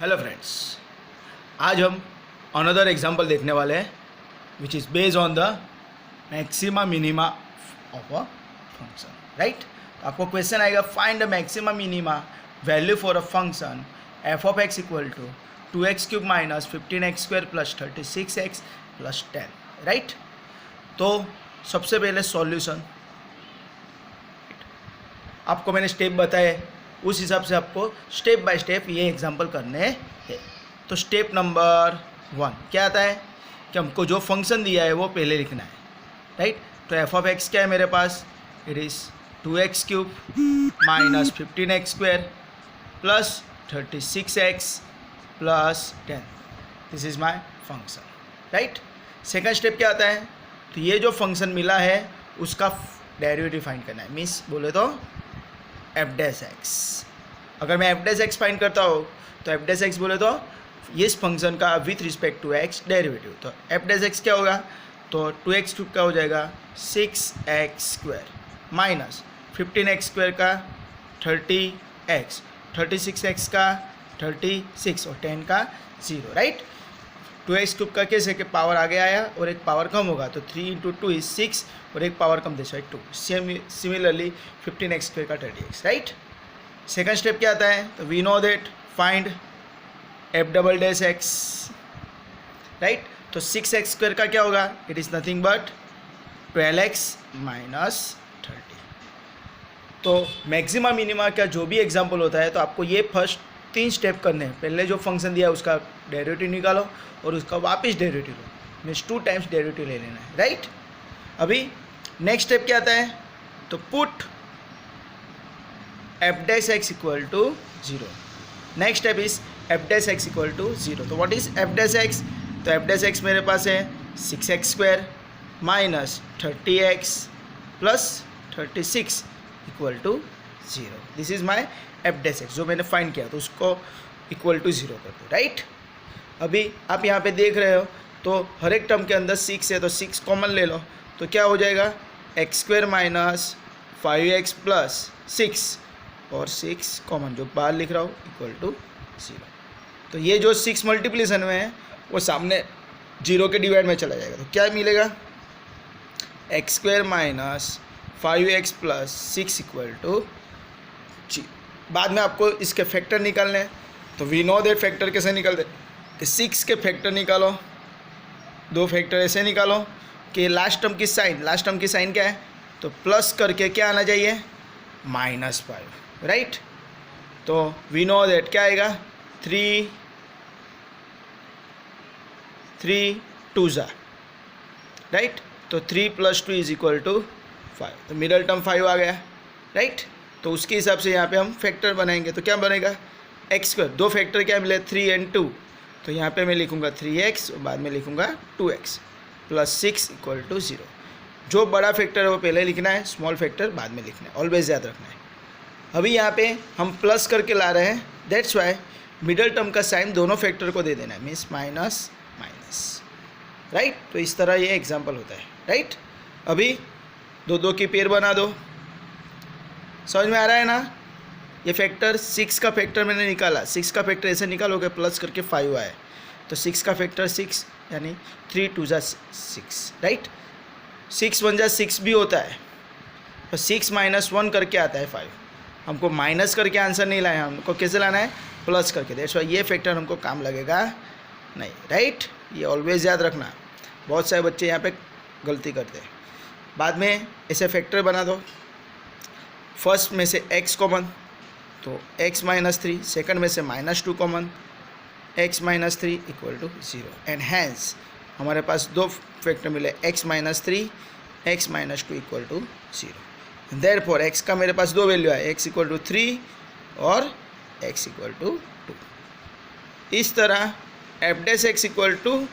Hello friends, आज हम another example देखने वाले हैं which is based on the maxima minima of a function, right. तो आपको क्वेश्चन आएगा, find the maxima minima value for a function f of x equal to 2x³ minus 15x² plus 36x plus 10, right. तो सबसे पहले solution, आपको मैंने step बताए, उस हिसाब से आपको स्टेप बाय स्टेप ये एग्जांपल करने हैं। तो स्टेप नंबर 1 क्या आता है कि हमको जो फंक्शन दिया है वो पहले लिखना है, राइट। तो एफ ऑफ एक्स क्या है मेरे पास, it is 2x³ minus 15x² plus 36x plus 10, this is my function, right. Second step क्या आता है, तो ये जो फंक्शन मिला है उसका डेरिवेटिव फाइंड करना है, मीन्स बोले तो एफ डैश एक्स। अगर मैं एफ डैश एक्स फाइंड करता हूँ तो एफ डैश एक्स बोले तो इस फंक्शन का with respect to x derivative. तो एफ डैश एक्स क्या होगा, तो 2x³ का हो जाएगा 6x² माइनस 15x² का 30x, 36x का 36 और 10 का 0, राइट। 2x³ का कैसे कि पावर आगे आया और एक पावर कम होगा, तो 3 × 2 इज 6 और एक पावर कम देश 2। सिमिलरली 15x² का 30x, राइट। सेकंड स्टेप क्या आता है, तो we know that find f double dash x, right. तो 6x² का क्या होगा, it is nothing but 12x minus 30। तो मैक्सिमा मिनिमा का जो भी एग्जाम्पल होता है तो आपको ये फर्स्ट 3 स्टेप करने हैं। पहले जो फंक्शन दिया है उसका डेरिवेटिव निकालो और उसका वापस डेरिवेटिव लो, मीन्स 2 टाइम्स डेरिवेटिव ले लेना है, राइट। अभी नेक्स्ट स्टेप क्या आता है, तो put f dash x equal to 0। Next step is f dash x equal to 0। तो what is f dash x, तो एफ डैश एक्स मेरे पास है 6x² minus 30x plus 36 equal to 0। This is my f dash x जो मैंने find किया, तो उसको इक्वल टू 0 कर दो, राइट। अभी आप यहाँ पे देख रहे हो तो हर एक टर्म के अंदर 6 है, तो 6 कॉमन ले लो, तो क्या हो जाएगा x² माइनस 5x प्लस 6 और 6 कॉमन जो बाहर लिख रहा हूँ इक्वल टू 0। तो ये जो 6 मल्टीप्लिकेशन में है वो सामने 0 के डिवाइड में चला जाएगा, तो क्या मिलेगा x² minus 5x plus 6 equal to 0। बाद में आपको इसके फैक्टर निकालने हैं, तो वी नो दैट फैक्टर कैसे निकलते कि 6 के फैक्टर निकालो, 2 फैक्टर ऐसे निकालो कि लास्ट टर्म की साइन क्या है, तो प्लस करके क्या आना चाहिए -5, राइट। तो वी नो दैट क्या आएगा 3 2 राइट। तो 3 + 2 इज इक्वल टू 5, तो मिडल टर्म 5 आ गया, राइट। तो उसके हिसाब से यहाँ पे हम फैक्टर बनाएंगे, तो क्या बनेगा x², 2 फैक्टर क्या मिले 3 और 2, तो यहाँ पे मैं लिखूँगा 3x और बाद में लिखूँगा 2x प्लस 6 इक्वल टू 0। जो बड़ा फैक्टर है वो पहले लिखना है, स्मॉल फैक्टर बाद में लिखना है, ऑलवेज याद रखना है। अभी यहाँ पे हम प्लस करके ला रहे हैं, दैट्स वाई मिडल टर्म का साइन दोनों फैक्टर को दे देना है, मीन्स माइनस माइनस, राइट। तो इस तरह ये एग्जाम्पल होता है, राइट। अभी 2 की पेयर बना दो, समझ में आ रहा है ना। ये फैक्टर 6 का फैक्टर मैंने निकाला, 6 का फैक्टर ऐसे निकालोगे प्लस करके 5 आए, तो 6 का फैक्टर 6 यानी 3 2 6, राइट। 6 1 6 भी होता है, तो 6 - 1 करके आता है 5। हमको माइनस करके आंसर नहीं लाए, हमको कैसे लाना है प्लस करके, दैट्स वाई ये फैक्टर हमको काम लगेगा नहीं, राइट। ये ऑलवेज याद रखना, बहुत सारे बच्चे यहाँ पे गलती करते हैं। बाद में ऐसे फैक्टर बना दो, फर्स्ट में से x कॉमन, तो x - 3, सेकंड में से -2 common, x - 3 equal to 0, and hence हमारे पास 2 फैक्टर मिले x - 3 x - 2 equal to 0। Therefore x का मेरे पास 2 वैल्यू है, x इक्वल टू 3 और x इक्वल टू 2। इस तरह f dash x equal to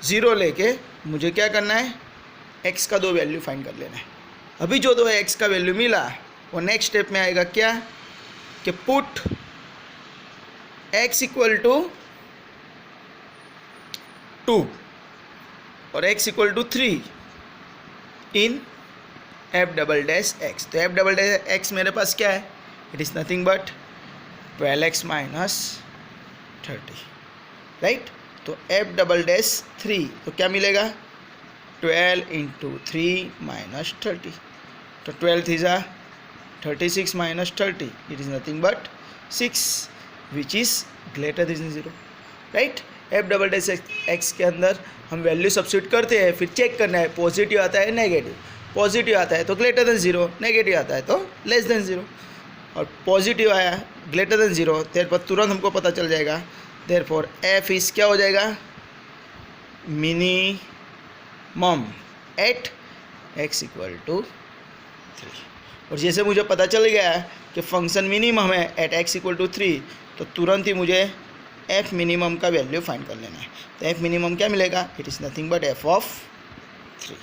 0 लेके मुझे क्या करना है, x का 2 वैल्यू फाइंड कर लेना है। अभी जो 2 x का वैल्यू मिला वो नेक्स्ट स्टेप में आएगा क्या कि पुट x इक्वल टू 2 और x equal to 3 in f double dash x. तो एफ डबल डैश एक्स मेरे पास क्या है, it is nothing but 12x minus 30, right. तो एफ डबल डैश 3, तो क्या मिलेगा 12 इंटू 3 माइनस 30, तो 12 थी जा 36 minus 30, it is nothing but 6 which is greater than 0, right. F double dash x के अंदर हम वैल्यू सब्स्टिट्यूट करते हैं, फिर चेक करना है पॉजिटिव आता है नेगेटिव, पॉजिटिव आता है तो ग्रेटर देन 0, नेगेटिव आता है तो लेस देन 0, और पॉजिटिव आया ग्रेटर देन 0, देयरफॉर तुरंत हमको पता चल जाएगा, देयरफॉर एफ इज क्या हो जाएगा minimum at x equal to 3। और जैसे मुझे पता चल गया कि फंक्शन मिनिमम है एट एक्स इक्वल टू 3, तो तुरंत ही मुझे एफ मिनिमम का वैल्यू फाइंड कर लेना है। तो एफ मिनिमम क्या मिलेगा, it is nothing but f of 3,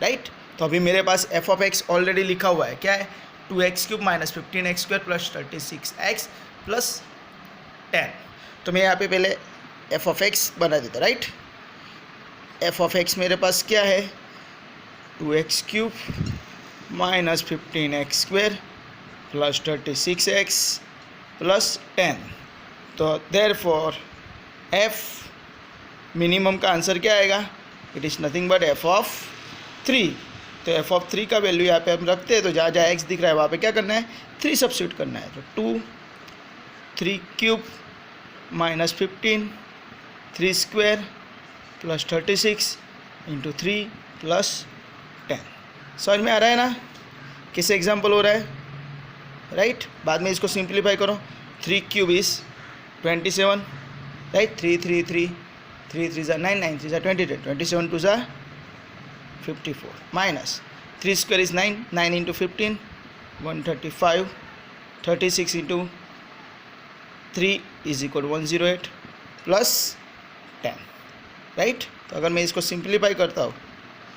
right. तो अभी मेरे पास एफ ऑफ एक्स ऑलरेडी लिखा हुआ है, क्या है 2x³ minus 15x² plus 36x plus 10। तो मैं यहाँ पे पहले एफ ऑफ एक्स बना देता, राइट। एफ ऑफ एक्स मेरे पास क्या है 2x³ minus 15x² plus 36x plus 10। तो देयरफॉर एफ मिनिमम का आंसर क्या आएगा, it is nothing but f of 3। तो एफ ऑफ 3 का वैल्यू यहाँ पे हम रखते हैं, तो जहाँ जहाँ एक्स दिख रहा है वहाँ पे क्या करना है 3 सब्स्टिट्यूट करना है। तो 2 3³ माइनस 15 3² प्लस 36 इंटू 3 प्लस 10। समझ में आ रहा है ना किससे एग्जाम्पल हो रहा है, राइट। बाद में इसको सिंप्लीफाई करो, 3³ इज़ 27, राइट। 3 3 3 3 3 ज़ा 9 9 3 ज़ा 22 27 2 ज़ा 54 minus 3² is 9 9 into 15 135 36 into 3 is equal 108 plus 10, right. तो अगर मैं इसको सिंप्लीफाई करता हूँ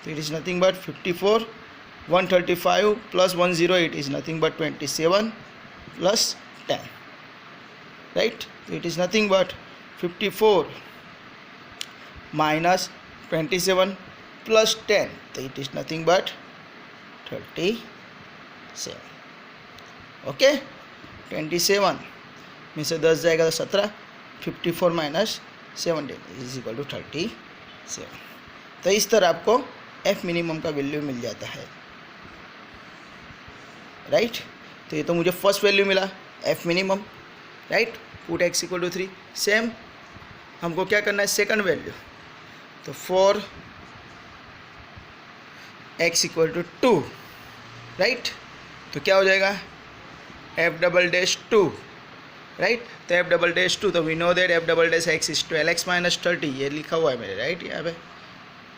तो it is nothing but 54 135 plus 108 is nothing but 27 plus 10, right. तो it is nothing but 54 minus 27 plus 10, तो it is nothing but 37, okay. 27 में से 10 जाएगा तो 17, 54 माइनस 17 इज इक्वल टू 37। तो इस तरह आपको एफ मिनिमम का वैल्यू मिल जाता है, राइट। तो ये तो मुझे फर्स्ट वैल्यू मिला f minimum, right. Put x equal to 3। Same हमको क्या करना है सेकंड वैल्यू, तो 4 एक्स इक्वल टू 2, राइट। तो क्या हो जाएगा एफ डबल डैश 2, राइट। तो एफ डबल डैश 2, तो we know that f double dash x is 12x minus 30, ये लिखा हुआ है मेरे, राइट यहाँ पे।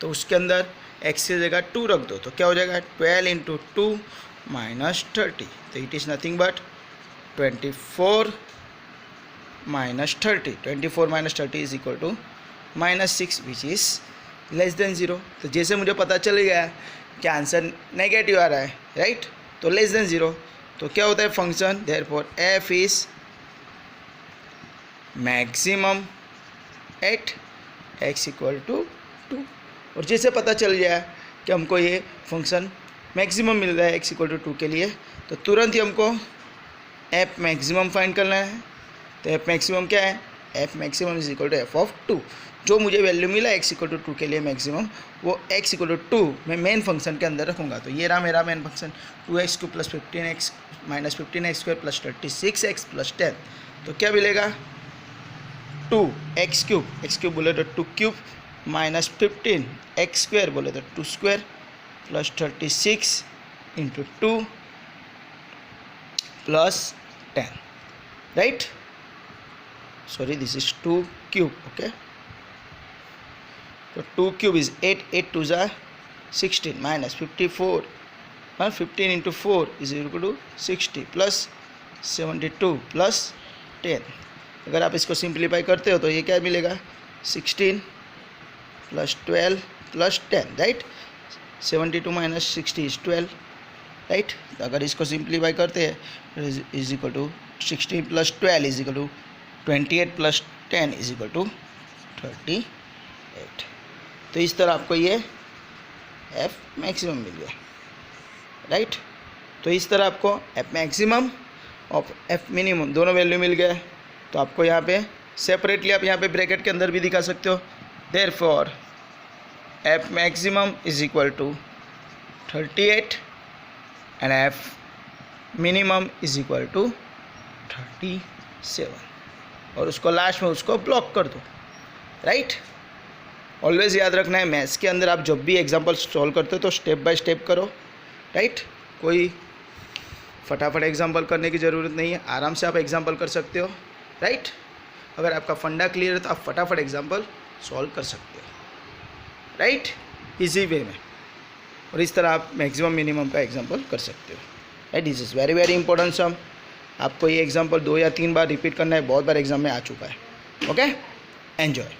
तो उसके अंदर एक्स की जगह 2 रख दो, तो क्या हो जाएगा 12 इंटू 2 माइनस 30, तो it is nothing but 24 minus 30, 24 minus 30 is equal to -6 which is less than 0। तो जैसे मुझे पता चल गया कि आंसर नेगेटिव आ रहा है, राइट, तो लेस देन 0, तो क्या होता है function, therefore f is maximum at x equal to 2। और जैसे पता चल गया कि हमको ये फंक्शन मैक्सिमम मिल रहा है एक्स इक्वल टू 2 के लिए, तो तुरंत ही हमको एफ मैक्सिमम फाइंड करना है। तो एफ मैक्सिमम क्या है, f maximum is equal to f of 2। जो मुझे वैल्यू मिला एक्स इक्वल टू 2 के लिए मैक्सिमम, वो एक्स इक्वल टू 2 मैं मेन फंक्शन के अंदर रखूँगा। तो ये रहा मेरा main function 2x³ plus 15x minus 15x² plus 36x plus 10। तो क्या मिलेगा 2x³ x³ बोले तो 2³ माइनस 15x² बोले तो 2² plus 36 into 2 plus 10, right. Sorry this is 2³ okay. तो 2³ इज 8 8 2 ज़ा 16 minus 54 15 into 4 is equal to 60 plus 72 plus 10। अगर आप इसको सिंप्लीफाई करते हो तो ये क्या मिलेगा 16 plus 12 plus 10, right. 72 minus 60 is 12, right. तो अगर इसको सिंप्लीफाई करते हैं is equal to 16 plus 12 is equal to 28 plus 10 is equal to 38। तो इस तरह आपको ये एफ मैक्सिमम मिल गया, राइट। तो इस तरह आपको एफ मैक्सिमम और एफ मिनिमम दोनों वैल्यू मिल गए। तो आपको यहाँ पे सेपरेटली आप यहाँ पे ब्रैकेट के अंदर भी दिखा सकते हो। Therefore f maximum is equal to 38 and f minimum is equal to 37, और उसको लास्ट में उसको ब्लॉक कर दो, राइट। ऑलवेज याद रखना है, मैथ्स के अंदर आप जब भी एग्जाम्पल सॉल्व करते हो तो स्टेप बाय स्टेप करो, राइट। कोई फटाफट एग्जाम्पल करने की ज़रूरत नहीं है, आराम से आप एग्जाम्पल कर सकते हो, राइट। अगर आपका फंडा क्लियर है तो आप फटाफट एग्जाम्पल सॉल्व कर सकते हो, राइट, इजी वे में। और इस तरह आप मैक्सिमम मिनिमम का एग्जाम्पल कर सकते हो, right. This is very very important sum. आपको ये एग्जाम्पल 2 या 3 बार रिपीट करना है, बहुत बार एग्जाम में आ चुका है। Okay, enjoy.